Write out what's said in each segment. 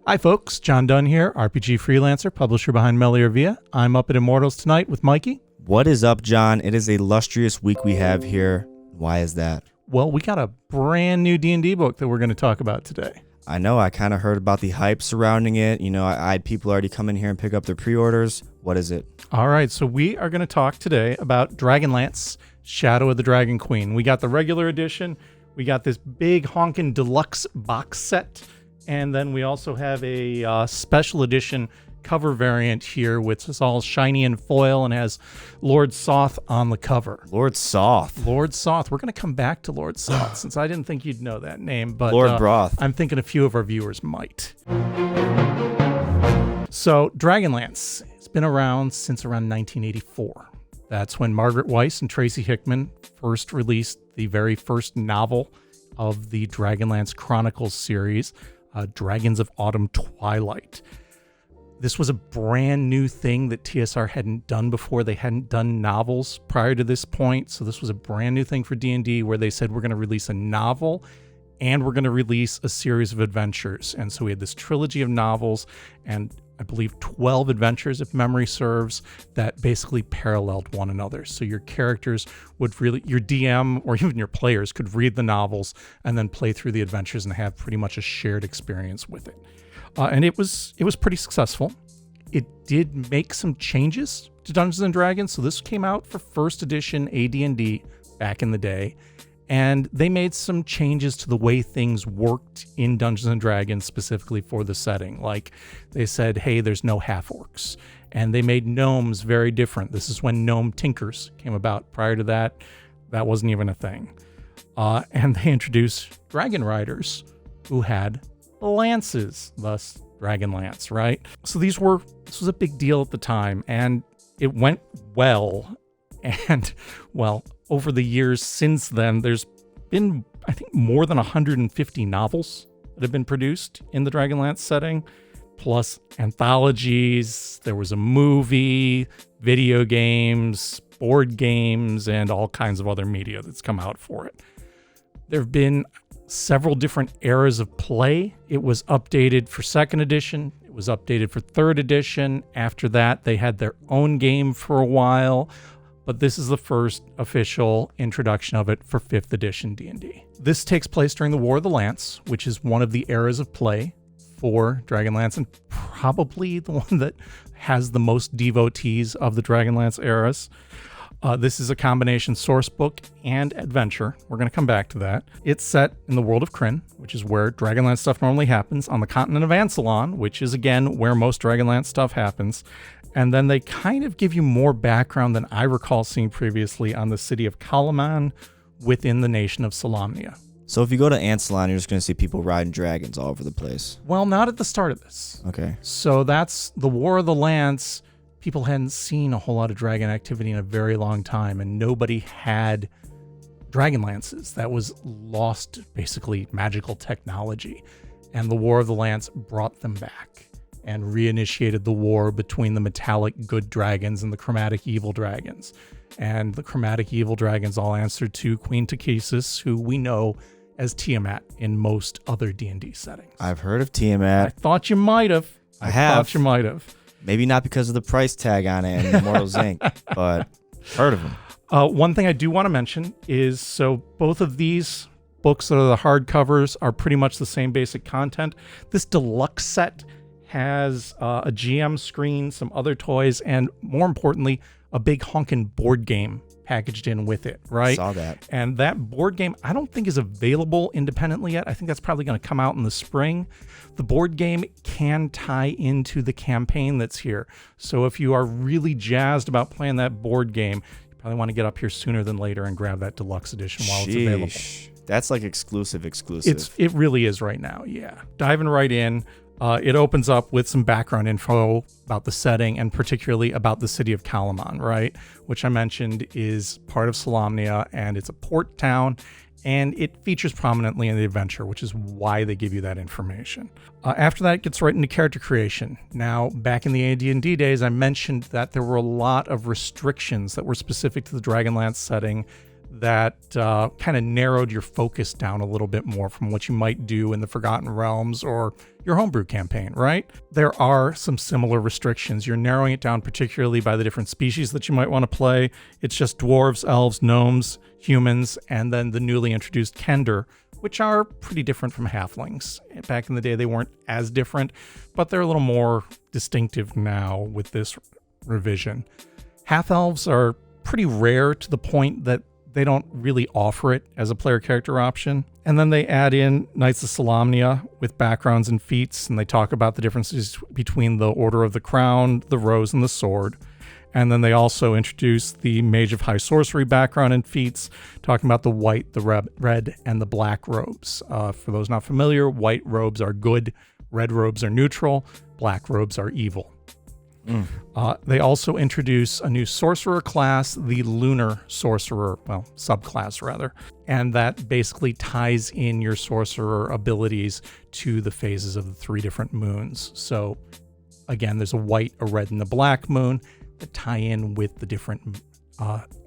Hi folks, John Dunn here, RPG freelancer, publisher behind Melior Via. I'm up at Immortals tonight with Mikey. What is up, John? It is a lustrous week we have here. Why is that? Well, we got a brand new D&D book that we're going to talk about today. I know, I kind of heard about the hype surrounding it. You know, I had people already come in here and pick up their pre-orders. What is it? All right, so we are going to talk today about Dragonlance, Shadow of the Dragon Queen. We got the regular edition, we got this big honkin' deluxe box set, and then we also have a special edition cover variant here, which is all shiny and foil and has Lord Soth on the cover. Lord Soth. Lord Soth. We're going to come back to Lord Soth since I didn't think you'd know that name, but Lord Broth. I'm thinking a few of our viewers might. So Dragonlance has been around since around 1984. That's when Margaret Weiss and Tracy Hickman first released the very first novel of the Dragonlance Chronicles series, Dragons of Autumn Twilight. This was a brand new thing that TSR hadn't done before. They hadn't done novels prior to this point. So this was a brand new thing for D&D where they said, we're going to release a novel and we're going to release a series of adventures. And so we had this trilogy of novels and I believe 12 adventures, if memory serves, that basically paralleled one another. So your characters would really, your DM or even your players could read the novels and then play through the adventures and have pretty much a shared experience with it. And it was pretty successful. It did make some changes to Dungeons & Dragons. So this came out for first edition AD&D back in the day. And they made some changes to the way things worked in Dungeons & Dragons specifically for the setting. Like they said, hey, there's no half-orcs. And they made gnomes very different. This is when gnome tinkers came about. Prior to that, that wasn't even a thing. And they introduced dragon riders who had lances, thus Dragonlance, right? So this was a big deal at the time, and it went well. And, well, over the years since then, there's been, I think, more than 150 novels that have been produced in the Dragonlance setting, plus anthologies. There was a movie, video games, board games, and all kinds of other media that's come out for it. There have been several different eras of play. It was updated for second edition. It was updated for third edition. After that, they had their own game for a while. But this is the first official introduction of it for 5th edition D&D. This takes place during the War of the Lance, which is one of the eras of play for Dragonlance and probably the one that has the most devotees of the Dragonlance eras. This is a combination source book and adventure. We're going to come back to that. It's set in the world of Krynn, which is where Dragonlance stuff normally happens, on the continent of Ansalon, which is, again, where most Dragonlance stuff happens. And then they kind of give you more background than I recall seeing previously on the city of Kalaman within the nation of Solamnia. So if you go to Ansalon, you're just going to see people riding dragons all over the place. Well, not at the start of this. Okay. So that's the War of the Lance. People hadn't seen a whole lot of dragon activity in a very long time, and nobody had dragon lances. That was lost, basically, magical technology. And the War of the Lance brought them back and reinitiated the war between the metallic good dragons and the chromatic evil dragons. And the chromatic evil dragons all answered to Queen Takesis, who we know as Tiamat in most other D&D settings. I've heard of Tiamat. I thought you might have. I have. Thought you might have. Maybe not because of the price tag on it and Immortals Inc., but heard of them. One thing I do want to mention is, so both of these books that are the hardcovers are pretty much the same basic content. This deluxe set has a GM screen, some other toys, and more importantly, a big honkin' board game packaged in with it, right? Saw that. And that board game, I don't think is available independently yet. I think that's probably going to come out in the spring. The board game can tie into the campaign that's here. So if you are really jazzed about playing that board game, you probably want to get up here sooner than later and grab that deluxe edition while it's available. That's like exclusive. It really is right now, yeah. Diving right in. It opens up with some background info about the setting and particularly about the city of Kalaman, right? Which I mentioned is part of Solamnia, and it's a port town, and it features prominently in the adventure, which is why they give you that information. After that, it gets right into character creation. Now, back in the AD&D days, I mentioned that there were a lot of restrictions that were specific to the Dragonlance setting that kind of narrowed your focus down a little bit more from what you might do in the Forgotten Realms or your homebrew campaign, right? There are some similar restrictions. You're narrowing it down particularly by the different species that you might want to play. It's just dwarves, elves, gnomes, humans, and then the newly introduced Kender, which are pretty different from halflings. Back in the day, they weren't as different, but they're a little more distinctive now with this revision. Half-elves are pretty rare to the point that they don't really offer it as a player character option. And then they add in Knights of Solamnia with backgrounds and feats, and they talk about the differences between the Order of the Crown, the Rose, and the Sword. And then they also introduce the Mage of High Sorcery background and feats, talking about the white, the red, and the black robes. For those not familiar, white robes are good, red robes are neutral, black robes are evil. They also introduce a new sorcerer class, the Lunar Sorcerer, well, subclass rather, and that basically ties in your sorcerer abilities to the phases of the 3 different moons. So again, there's a white, a red, and a black moon that tie in with the different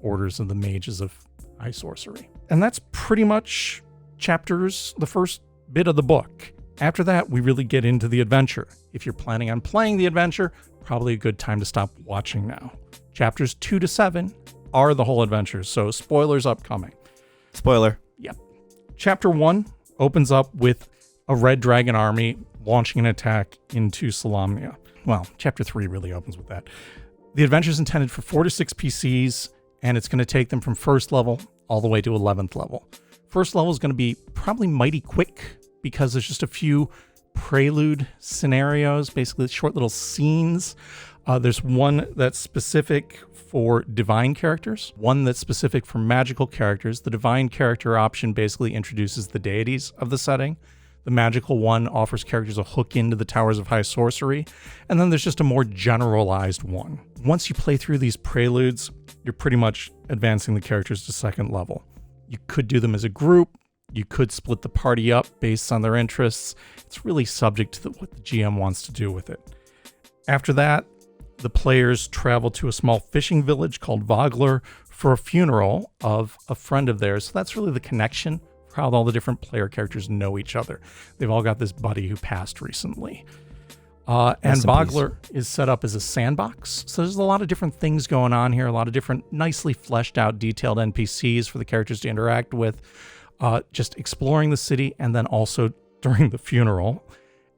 orders of the mages of high sorcery. And that's pretty much the first bit of the book. After that, we really get into the adventure. If you're planning on playing the adventure, probably a good time to stop watching now. Chapters 2 to 7 are the whole adventure, so spoilers upcoming. Spoiler. Yep. Chapter 1 opens up with a red dragon army launching an attack into Solamnia. Well, Chapter 3 really opens with that. The adventure is intended for 4 to 6 PCs, and it's going to take them from first level all the way to 11th level. First level is going to be probably mighty quick because there's just a few prelude scenarios, basically short little scenes. There's one that's specific for divine characters, one that's specific for magical characters. The divine character option basically introduces the deities of the setting. The magical one offers characters a hook into the Towers of High Sorcery. And then there's just a more generalized one. Once you play through these preludes, you're pretty much advancing the characters to second level. You could do them as a group. You could split the party up based on their interests. It's really subject to what the GM wants to do with it. After that, the players travel to a small fishing village called Vogler for a funeral of a friend of theirs. So that's really the connection for how all the different player characters know each other. They've all got this buddy who passed recently. And Vogler is set up as a sandbox. So there's a lot of different things going on here, a lot of different nicely fleshed out, detailed NPCs for the characters to interact with. Just exploring the city, and then also during the funeral.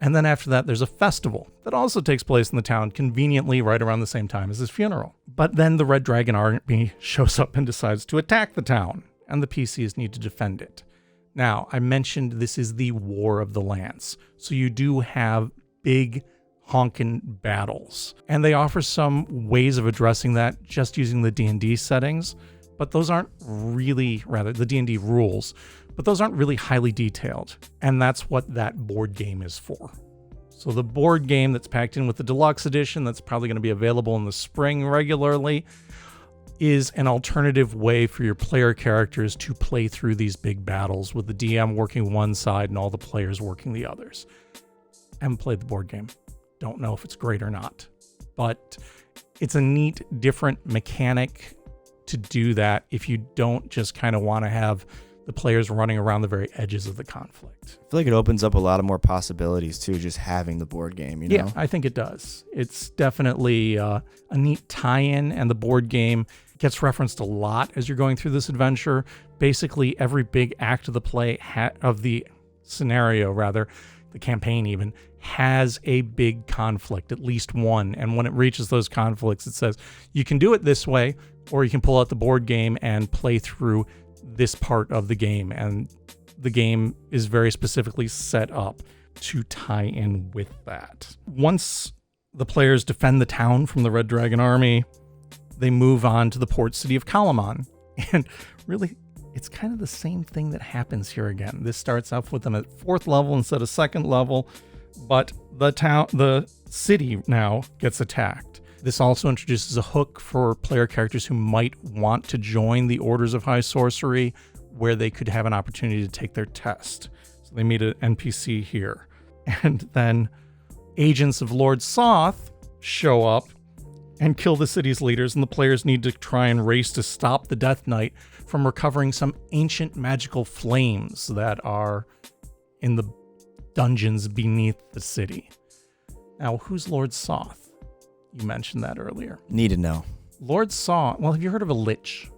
And then after that, there's a festival that also takes place in the town, conveniently right around the same time as his funeral. But then the Red Dragon Army shows up and decides to attack the town, and the PCs need to defend it. Now, I mentioned this is the War of the Lance, so you do have big honkin' battles. And they offer some ways of addressing that just using the D&D settings. But those aren't really, the D&D rules, but those aren't really highly detailed. And that's what that board game is for. So the board game that's packed in with the deluxe edition, that's probably going to be available in the spring regularly, is an alternative way for your player characters to play through these big battles with the DM working one side and all the players working the others. I haven't played the board game. Don't know if it's great or not. But it's a neat, different mechanic to do that if you don't just kind of want to have the players running around the very edges of the conflict. I feel like it opens up a lot of more possibilities too, just having the board game, you know? Yeah, I think it does. It's definitely a neat tie-in, and the board game gets referenced a lot as you're going through this adventure. Basically, every big act of the scenario, the campaign even, has a big conflict, at least one. And when it reaches those conflicts, it says, you can do it this way, or you can pull out the board game and play through this part of the game. And the game is very specifically set up to tie in with that. Once the players defend the town from the Red Dragon Army, they move on to the port city of Kalaman. And really, it's kind of the same thing that happens here again. This starts off with them at 4th level instead of 2nd level, but the city now gets attacked. This also introduces a hook for player characters who might want to join the Orders of High Sorcery, where they could have an opportunity to take their test. So they meet an NPC here. And then agents of Lord Soth show up and kill the city's leaders, and the players need to try and race to stop the Death Knight from recovering some ancient magical flames that are in the dungeons beneath the city. Now, who's Lord Soth? You mentioned that earlier. Need to know. Lord Soth, well, have you heard of a lich?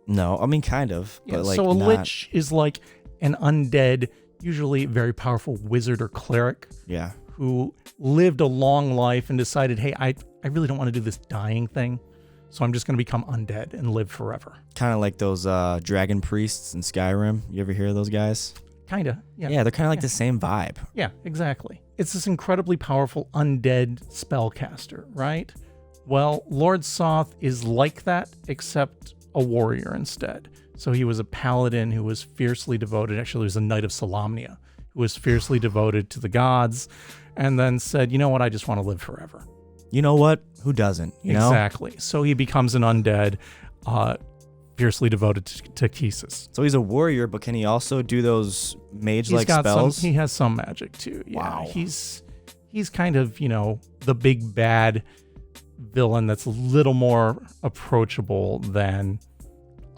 No, I mean, kind of. Yeah, but like so a not... lich is like an undead, usually very powerful wizard or cleric. Yeah. Who lived a long life and decided, hey, I really don't want to do this dying thing, so I'm just going to become undead and live forever. Kind of like those dragon priests in Skyrim. You ever hear of those guys? Kind of, yeah. Yeah, they're kind of like the same vibe. Yeah, exactly. It's this incredibly powerful undead spellcaster, right? Well, Lord Soth is like that, except a warrior instead. So he was a paladin who was fiercely devoted. Actually, he was a knight of Solamnia, who was fiercely devoted to the gods, and then said, you know what, I just want to live forever. You know what? Who doesn't? You know? Exactly. So he becomes an undead, fiercely devoted to Kesis. So he's a warrior, but can he also do those mage-like spells? He has some magic too. Yeah. Wow. He's kind of, the big bad villain that's a little more approachable than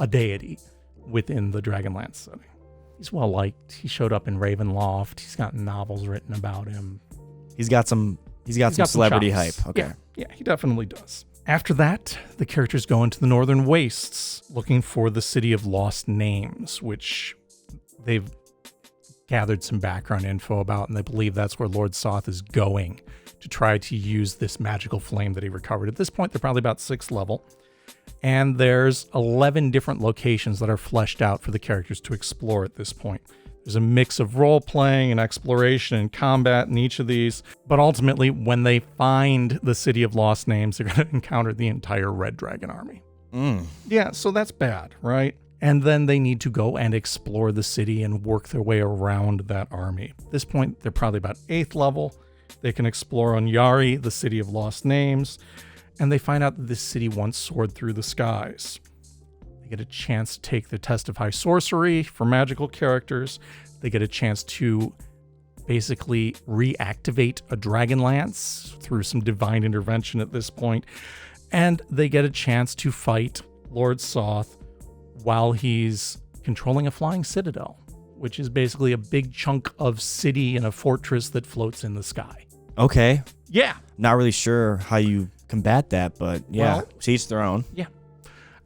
a deity within the Dragonlance setting. He's well liked. He showed up in Ravenloft. He's got novels written about him. He's got some celebrity hype. Okay. Yeah, he definitely does. After that, the characters go into the Northern Wastes looking for the City of Lost Names, which they've gathered some background info about, and they believe that's where Lord Soth is going to try to use this magical flame that he recovered. At this point, they're probably about 6th level, and there's 11 different locations that are fleshed out for the characters to explore at this point. There's a mix of role-playing and exploration and combat in each of these, but ultimately, when they find the City of Lost Names, they're going to encounter the entire Red Dragon army. Yeah, so that's bad, right? And then they need to go and explore the city and work their way around that army. At this point, they're probably about 8th level. They can explore Onyari, the City of Lost Names, and they find out that this city once soared through the skies. They get a chance to take the test of high sorcery for magical characters. They get a chance to basically reactivate a Dragonlance through some divine intervention at this point. And they get a chance to fight Lord Soth while he's controlling a flying citadel, which is basically a big chunk of city and a fortress that floats in the sky. Okay. Yeah. Not really sure how you combat that, but yeah, Well, to each their own. Yeah.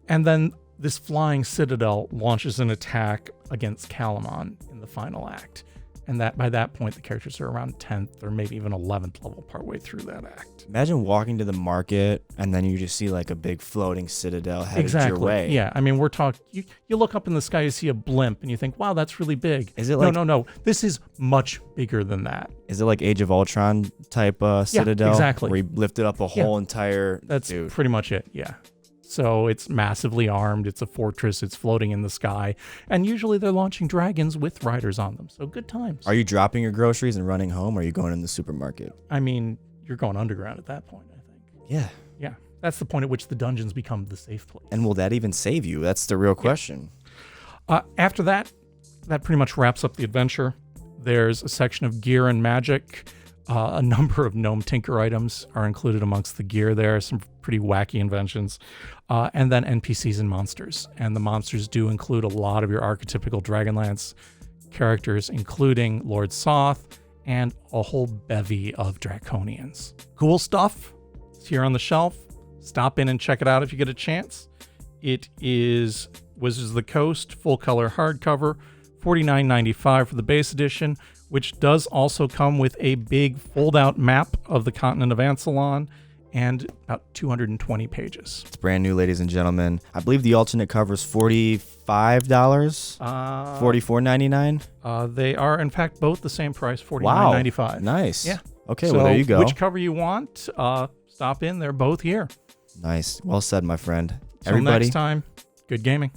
And then this flying citadel launches an attack against Calamon in the final act. And that by that point, the characters are around 10th or maybe even 11th level partway through that act. Imagine walking to the market and then you just see like a big floating citadel headed your way. Yeah. I mean, we're talking, you look up in the sky, you see a blimp and you think, wow, that's really big. Is it like... No. This is much bigger than that. Is it like Age of Ultron type citadel? Yeah, exactly. Where he lifted up a whole entire... That's Dude. pretty much it, yeah. So it's massively armed, it's a fortress, it's floating in the sky, and usually they're launching dragons with riders on them, so good times. Are you dropping your groceries and running home, or are you going in the supermarket? I mean, you're going underground at that point, I think. Yeah. Yeah, that's the point at which the dungeons become the safe place. And will that even save you? That's the real question. After that pretty much wraps up the adventure. There's a section of gear and magic. A number of gnome tinker items are included amongst the gear there, some pretty wacky inventions, and then NPCs and monsters. And the monsters do include a lot of your archetypical Dragonlance characters, including Lord Soth and a whole bevy of Draconians. Cool stuff. It's here on the shelf. Stop in and check it out if you get a chance. It is Wizards of the Coast, full color hardcover, $49.95 for the base edition, which does also come with a big fold-out map of the continent of Ansalon and about 220 pages. It's brand new, ladies and gentlemen. I believe the alternate cover is $45, $44.99. They are, in fact, both the same price, $49.95. Wow, nice. Yeah. Okay, So well, there you go. which cover you want, stop in. They're both here. Nice. Well said, my friend. Till next time, good gaming.